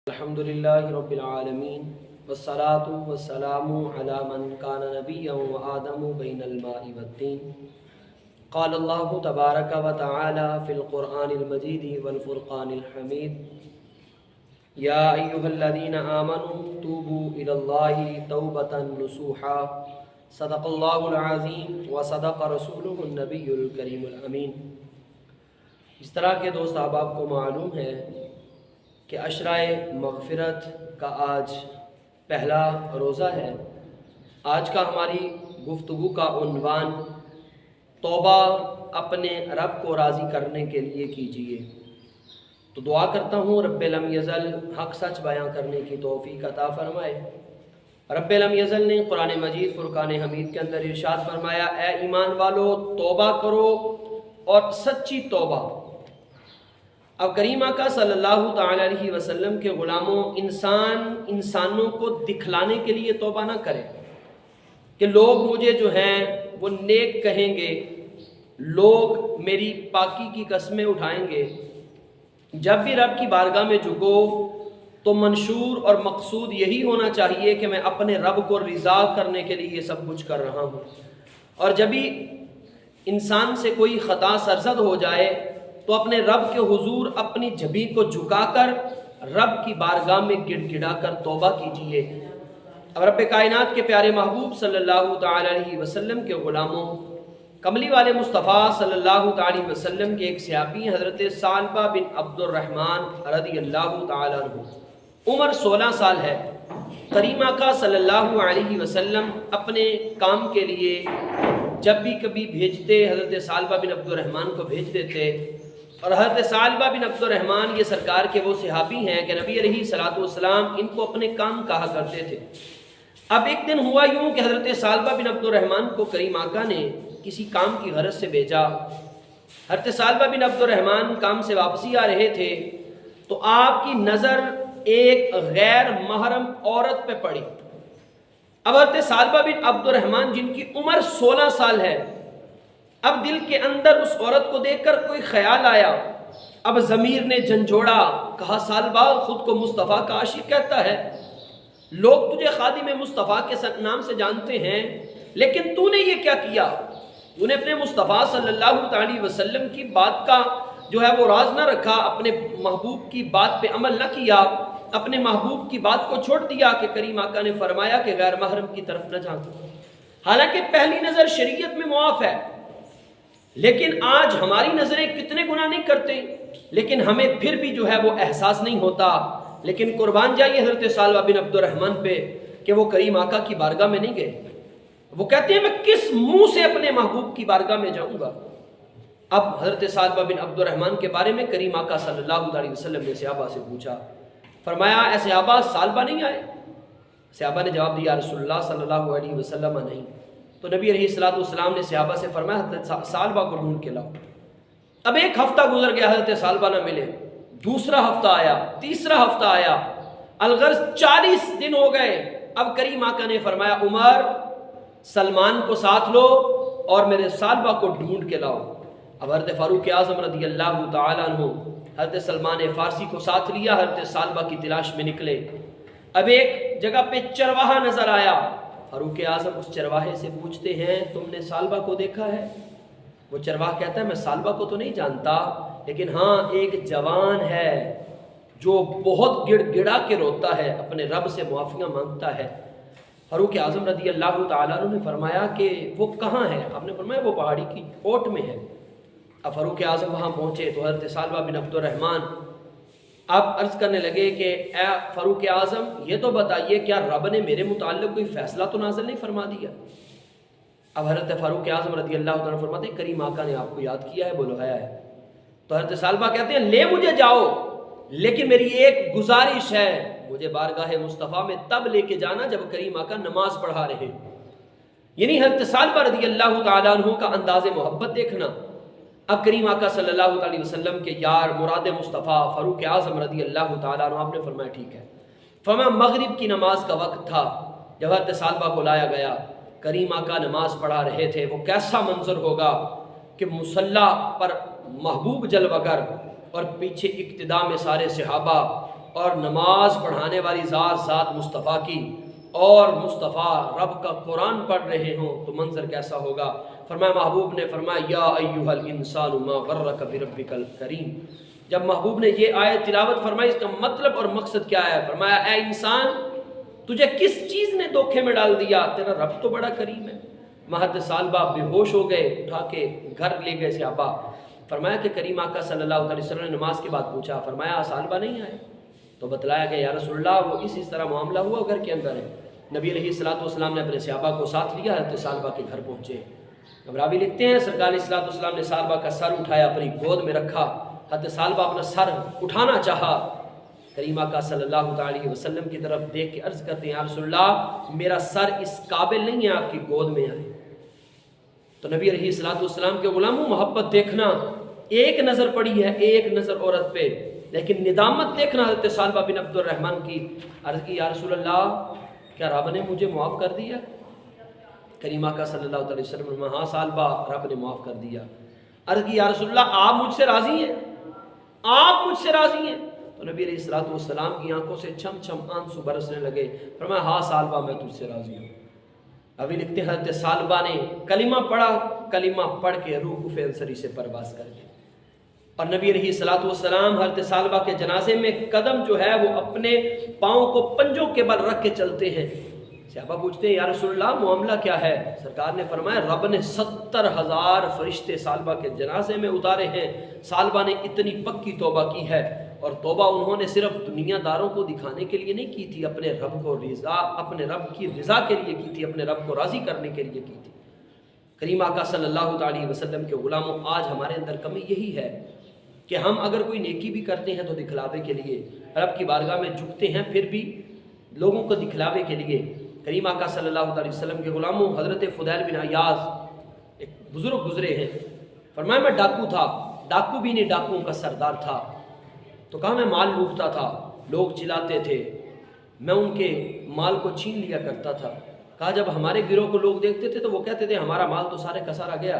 الحمدللہ رب العالمین والصلاة والسلام علی من کان نبیا و آدم بین الماء والدین قال اللہ تبارک و تعالی فی القرآن المجید والفرقان الحمید یا ایہا الذین آمنوا توبوا الی اللہ توبۃ نصوحا صدق اللہ العظیم و صدق رسولہ النبی الکریم الامین۔ اس طرح کے دوست احباب کو معلوم ہے کہ عشرۂ مغفرت کا آج پہلا روزہ ہے۔ آج کا ہماری گفتگو کا عنوان توبہ اپنے رب کو راضی کرنے کے لیے کیجیے۔ تو دعا کرتا ہوں رب لم یزل حق سچ بیاں کرنے کی توفیق عطا فرمائے۔ رب لم یزل نے قرآن مجید فرقان حمید کے اندر ارشاد فرمایا، اے ایمان والو توبہ کرو اور سچی توبہ۔ اب کریم آقا صلی اللہ تعالی علیہ وسلم کے غلاموں، انسانوں کو دکھلانے کے لیے توبہ نہ کرے کہ لوگ مجھے جو ہیں وہ نیک کہیں گے، لوگ میری پاکی کی قسمیں اٹھائیں گے۔ جب بھی رب کی بارگاہ میں جھکو تو منشور اور مقصود یہی ہونا چاہیے کہ میں اپنے رب کو رضا کرنے کے لیے یہ سب کچھ کر رہا ہوں۔ اور جب بھی انسان سے کوئی خطا سرزد ہو جائے تو اپنے رب کے حضور اپنی جبین کو جھکا کر رب کی بارگاہ میں گڑ گڑا کر توبہ کیجیے۔ اب رب کائنات کے پیارے محبوب صلی اللہ تعالی علیہ وسلم کے غلاموں، کملی والے مصطفیٰ صلی اللہ تعالی وسلم کے ایک صحابی حضرت ثعلبہ بن عبد الرحمن رضی اللہ تعالی عنہ، عمر 16 سال ہے۔ کریم آقا صلی اللہ علیہ وسلم اپنے کام کے لیے جب بھی کبھی بھیجتے حضرت ثعلبہ بن عبد الرحمن کو بھیج دیتے، اور حضرت ثعلبہ بن عبد الرحمن یہ سرکار کے وہ صحابی ہیں کہ نبی علیہ الصلوۃ والسلام ان کو اپنے کام کہا کرتے تھے۔ اب ایک دن ہوا یوں کہ حضرت ثعلبہ بن عبد الرحمن کو کریم آقا نے کسی کام کی غرض سے بھیجا۔ حضرت ثعلبہ بن عبد الرحمن کام سے واپسی آ رہے تھے تو آپ کی نظر ایک غیر محرم عورت پہ پڑی۔ اب حضرت ثعلبہ بن عبد الرحمن جن کی عمر 16 سال ہے، اب دل کے اندر اس عورت کو دیکھ کر کوئی خیال آیا۔ اب ضمیر نے جھنجھوڑا، کہا ثعلبہ خود کو مصطفیٰ کا عاشق کہتا ہے، لوگ تجھے خادم مصطفیٰ کے نام سے جانتے ہیں، لیکن تو نے یہ کیا کیا؟ تو نے اپنے مصطفیٰ صلی اللہ تعالی وسلم کی بات کا جو ہے وہ راز نہ رکھا، اپنے محبوب کی بات پہ عمل نہ کیا، اپنے محبوب کی بات کو چھوڑ دیا کہ کریم آقا نے فرمایا کہ غیر محرم کی طرف نہ جانا۔ حالانکہ پہلی نظر شریعت میں معاف ہے، لیکن آج ہماری نظریں کتنے گناہ نہیں کرتے، لیکن ہمیں پھر بھی جو ہے وہ احساس نہیں ہوتا۔ لیکن قربان جائیے حضرت ثعلبہ بن عبد الرحمن پہ کہ وہ کریم آقا کی بارگاہ میں نہیں گئے۔ وہ کہتے ہیں میں کس منہ سے اپنے محبوب کی بارگاہ میں جاؤں گا؟ اب حضرت ثعلبہ بن عبد الرحمن کے بارے میں کریم آقا صلی اللہ علیہ وسلم نے صحابہ سے پوچھا، فرمایا اے صحابہ ثعلبہ نہیں آئے؟ صحابہ نے جواب دیا رسول اللہ صلی اللہ علیہ وسلم نہیں۔ تو نبی علیہ الصلوۃ والسلام نے صحابہ سے فرمایا حضرت ثعلبہ کو ڈھونڈ کے لاؤ۔ اب ایک ہفتہ گزر گیا، حضرت ثعلبہ نہ ملے، دوسرا ہفتہ آیا، تیسرا ہفتہ آیا، الغرض 40 دن ہو گئے۔ اب کریم آقا نے فرمایا عمر سلمان کو ساتھ لو اور میرے ثعلبہ کو ڈھونڈ کے لاؤ۔ اب حضرت فاروق اعظم رضی اللہ تعالیٰ عنہ حضرت سلمان فارسی کو ساتھ لیا، حضرت ثعلبہ کی تلاش میں نکلے۔ اب ایک جگہ پہ چرواہا نظر آیا، فاروق اعظم اس چرواہے سے پوچھتے ہیں تم نے ثعلبہ کو دیکھا ہے؟ وہ چرواہا کہتا ہے میں ثعلبہ کو تو نہیں جانتا، لیکن ہاں ایک جوان ہے جو بہت گڑ گڑا کے روتا ہے، اپنے رب سے معافیاں مانگتا ہے۔ فاروق اعظم رضی اللہ تعالیٰ عنہ نے فرمایا کہ وہ کہاں ہے؟ آپ نے فرمایا وہ پہاڑی کی اوٹ میں ہے۔ اب فاروق اعظم وہاں پہنچے تو حضرت ثعلبہ بن عبد الرحمن آپ عرض کرنے لگے کہ اے فاروق اعظم یہ تو بتائیے کیا رب نے میرے متعلق کوئی فیصلہ تو نازل نہیں فرما دیا؟ اب حضرت فاروق اعظم رضی اللہ تعالیٰ فرماتے ہیں کریم آقا نے آپ کو یاد کیا ہے، بلوایا ہے۔ تو حضرت ثعلبہ کہتے ہیں لے مجھے جاؤ، لیکن میری ایک گزارش ہے، مجھے بارگاہ مصطفیٰ میں تب لے کے جانا جب کریم آقا نماز پڑھا رہے۔ یعنی حضرت ثعلبہ رضی اللہ تعالیٰ عنہ کا انداز محبت دیکھنا۔ اب کریم آقا صلی اللہ علیہ وسلم کے یار مراد مصطفیٰ فاروق اعظم رضی اللہ تعالیٰ عنہ، آپ نے فرمایا ٹھیک ہے۔ فرمایا مغرب کی نماز کا وقت تھا جب حضرت ثعلبہ کو لایا گیا، کریم آقا نماز پڑھا رہے تھے۔ وہ کیسا منظر ہوگا کہ مصلی پر محبوب جلوگر اور پیچھے اقتداء میں سارے صحابہ، اور نماز پڑھانے والی ذات مصطفیٰ کی اور مصطفیٰ رب کا قرآن پڑھ رہے ہوں تو منظر کیسا ہوگا؟ فرمایا محبوب نے فرمایا یا ایھا الانسان ما غرک بربک الکریم۔ جب محبوب نے یہ آیت تلاوت فرمائی اس کا مطلب اور مقصد کیا ہے؟ فرمایا اے انسان تجھے کس چیز نے دھوکے میں ڈال دیا؟ تیرا رب تو بڑا کریم ہے۔ مہد سالبہ بے ہوش ہو گئے، اٹھا کے گھر لے گئے صحابہ۔ فرمایا کہ کریم آقا صلی اللہ علیہ وسلم نے نماز کے بعد پوچھا، فرمایا سالبہ نہیں آئے؟ تو بتلایا کہ یا رسول اللہ وہ اس طرح معاملہ ہوا گھر کے اندر ہے۔ نبی علیہ الصلوۃ والسلام نے اپنے صحابہ کو ساتھ لیا، حضرت سالبہ کے گھر پہنچے۔ اب راوی لکھتے ہیں سرکار علیہ الصلوۃ والسلام نے سالبہ کا سر اٹھایا، اپنی گود میں رکھا۔ حضرت سالبہ اپنا سر اٹھانا چاہا، کریم آقا صلی اللہ علیہ وسلم کی طرف دیکھ کے عرض کرتے ہیں یا رسول اللہ میرا سر اس قابل نہیں ہے آپ کی گود میں آئے۔ تو نبی علیہ الصلوۃ والسلام کے غلاموں محبت دیکھنا، ایک نظر پڑی ہے، ایک نظر عورت پہ، لیکن ندامت دیکھنا حضرت سالبہ بن عبد الرحمن کی۔ عرض کی یا رسول اللہ کیا رب نے مجھے معاف کر دیا؟ کریم آقا صلی اللہ علیہ وسلم نے ہاں سالبہ رب نے معاف کر دیا۔ عرض کی یا رسول اللہ آپ مجھ سے راضی ہیں؟ آپ مجھ سے راضی ہیں؟ تو نبی علیہ الصلوۃ والسلام کی آنکھوں سے چھم چھم آنسو برسنے لگے۔ فرمایا ہاں سالبہ میں تجھ سے راضی ہوں۔ ابھی لکھتے ہیں حضرت سالبہ نے کلمہ پڑھا، کلمہ پڑھ کے روح کف انصری سے پرواز کر گئی۔ اور نبی علیہ الصلوۃ والسلام حضرت سالبہ کے جنازے میں قدم جو ہے وہ اپنے پاؤں کو پنجوں کے بل رکھ کے چلتے ہیں۔ صحابہ پوچھتے ہیں یا رسول اللہ معاملہ کیا ہے؟ سرکار نے فرمایا رب نے 70,000 فرشتے سالبہ کے جنازے میں اتارے ہیں۔ سالبہ نے اتنی پکی توبہ کی ہے، اور توبہ انہوں نے صرف دنیا داروں کو دکھانے کے لیے نہیں کی تھی، اپنے رب کی رضا کے لیے کی تھی، اپنے رب کو راضی کرنے کے لیے کی تھی۔ کریم آقا صلی اللہ علیہ وسلم کے غلاموں آج ہمارے اندر کمی یہی ہے کہ ہم اگر کوئی نیکی بھی کرتے ہیں تو دکھلاوے کے لیے، رب کی بارگاہ میں جھکتے ہیں پھر بھی لوگوں کو دکھلاوے کے لیے۔ کریم آقا صلی اللہ علیہ وسلم کے غلاموں حضرت فضیل بن عیاض ایک بزرگ گزرے ہیں۔ فرمایا میں ڈاکو تھا، ڈاکو بھی نہیں ڈاکوؤں کا سردار تھا۔ تو کہا میں مال لوٹتا تھا، لوگ چلاتے تھے، میں ان کے مال کو چھین لیا کرتا تھا۔ کہا جب ہمارے گروہ کو لوگ دیکھتے تھے تو وہ کہتے تھے ہمارا مال تو سارے کا سارا گیا۔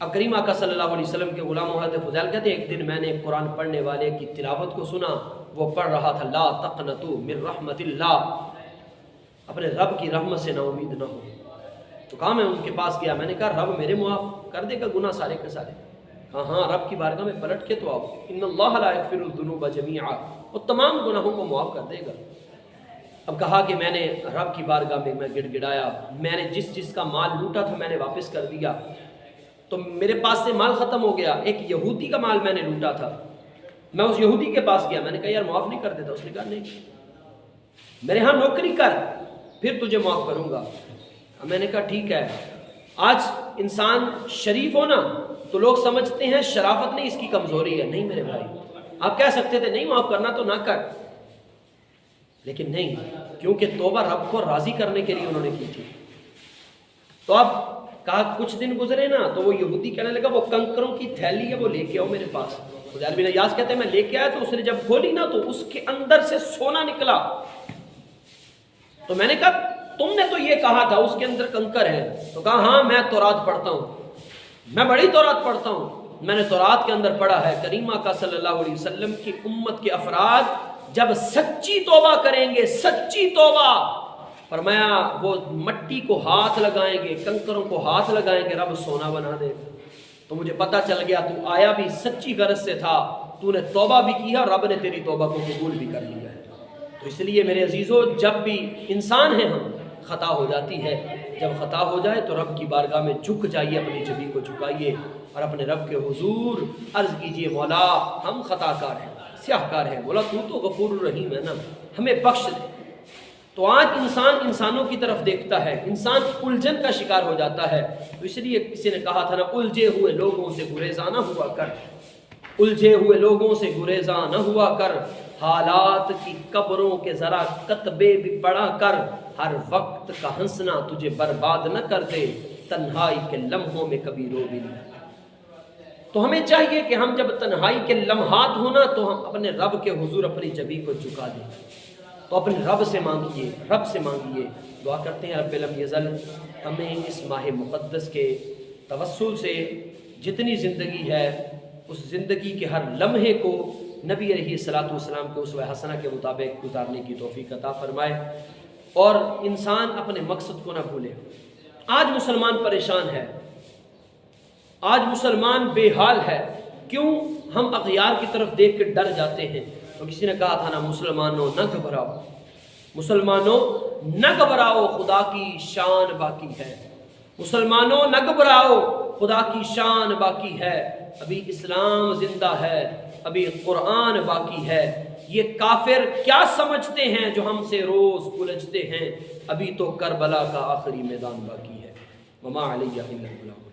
اب کریم آقا صلی اللہ علیہ وسلم کے غلام حضرت فضیل کہتے ہیں ایک دن میں نے قرآن پڑھنے والے کی تلاوت کو سنا، وہ پڑھ رہا تھا لا تقنطوا من رحمت اللہ، اپنے رب کی رحمت سے نا امید نہ ہو۔ تو کہا میں ان کے پاس گیا، میں نے کہا رب میرے معاف کر دے گا گناہ سارے کے سارے؟ کہا ہاں رب کی بارگاہ میں پلٹ کے تو آؤ، ان اللہ لا یغفر الذنوب جميعا، وہ تمام گناہوں کو معاف کر دے گا۔ اب کہا کہ میں نے رب کی بارگاہ میں گڑ گڑایا، میں نے جس کا مال لوٹا تھا میں نے واپس کر دیا، تو میرے پاس سے مال ختم ہو گیا۔ ایک یہودی کا مال میں نے لوٹا تھا، میں اس یہودی کے پاس گیا، میں نے کہا یار معاف نہیں کر دیتا؟ اس نے کہا نہیں، میرے ہاں نوکری کر پھر تجھے معاف کروں گا۔ میں نے کہا ٹھیک ہے۔ آج انسان شریف ہو نا تو لوگ سمجھتے ہیں شرافت نہیں اس کی کمزوری ہے۔ نہیں میرے بھائی، آپ کہہ سکتے تھے نہیں معاف کرنا تو نہ کر، لیکن نہیں، کیونکہ توبہ رب کو راضی کرنے کے لیے انہوں نے کی تھی۔ تو اب کہا کچھ دن گزرے نا تو وہ یہودی کہنے لگا وہ کنکروں کی تھیلی ہے وہ لے کے آؤ میرے پاس۔ فضیل بن عیاض کہتے ہیں میں لے کے آیا تو اس نے جب کھولی نا تو اس کے اندر سے سونا نکلا۔ تو میں نے کہا تم نے تو یہ کہا تھا اس کے اندر کنکر ہے۔ تو کہا ہاں میں تورات پڑھتا ہوں، میں بڑی تورات پڑھتا ہوں، میں نے تورات کے اندر پڑھا ہے کریم آقا صلی اللہ علیہ وسلم کی امت کے افراد جب سچی توبہ کریں گے، سچی توبہ، فرمایا وہ مٹی کو ہاتھ لگائیں گے، کنکروں کو ہاتھ لگائیں گے، رب سونا بنا دے گا۔ تو مجھے پتہ چل گیا تو آیا بھی سچی غرض سے تھا، تو نے توبہ بھی کیا اور رب نے تیری توبہ کو قبول بھی کر لیا ہے۔ تو اس لیے میرے عزیزو جب بھی انسان ہیں ہم، خطا ہو جاتی ہے، جب خطا ہو جائے تو رب کی بارگاہ میں جھک جائیے، اپنی جبی کو جھکائیے اور اپنے رب کے حضور عرض کیجئے مولا ہم خطا کار ہیں، سیاہ کار ہیں، مولا تو غفور الرحیم ہے نا، ہمیں بخش دے۔ تو آج انسان انسانوں کی طرف دیکھتا ہے، انسان الجھن کا شکار ہو جاتا ہے۔ تو اس لیے کسی نے کہا تھا نا الجھے ہوئے لوگوں سے گریزاں نہ ہوا کر، الجھے ہوئے لوگوں سے گریزاں نہ ہوا کر، حالات کی قبروں کے ذرا کتبے بھی پڑھا کر، ہر وقت کا ہنسنا تجھے برباد نہ کر دے، تنہائی کے لمحوں میں کبھی رو بھی نہیں۔ تو ہمیں چاہیے کہ ہم جب تنہائی کے لمحات ہونا تو ہم اپنے رب کے حضور اپنی جبی کو جھکا دیں، تو اپنے رب سے مانگیے، رب سے مانگیے، دعا کرتے ہیں رب لم یزل ہمیں اس ماہ مقدس کے توسل سے جتنی زندگی ہے اس زندگی کے ہر لمحے کو نبی علیہ الصلوۃ والسلام کے اسوہ حسنہ کے مطابق گزارنے کی توفیق عطا فرمائے اور انسان اپنے مقصد کو نہ بھولے۔ آج مسلمان پریشان ہے، آج مسلمان بے حال ہے۔ کیوں؟ ہم اغیار کی طرف دیکھ کے ڈر جاتے ہیں۔ تو کسی نے کہا تھا نا، مسلمانوں نہ گھبراؤ، مسلمانوں نہ گھبراؤ، خدا کی شان باقی ہے۔ مسلمانوں نہ گھبراؤ، خدا کی شان باقی ہے۔ ابھی اسلام زندہ ہے، ابھی قرآن باقی ہے۔ یہ کافر کیا سمجھتے ہیں جو ہم سے روز الجھتے ہیں؟ ابھی تو کربلا کا آخری میدان باقی ہے۔ وما علیہ الا البلاغ۔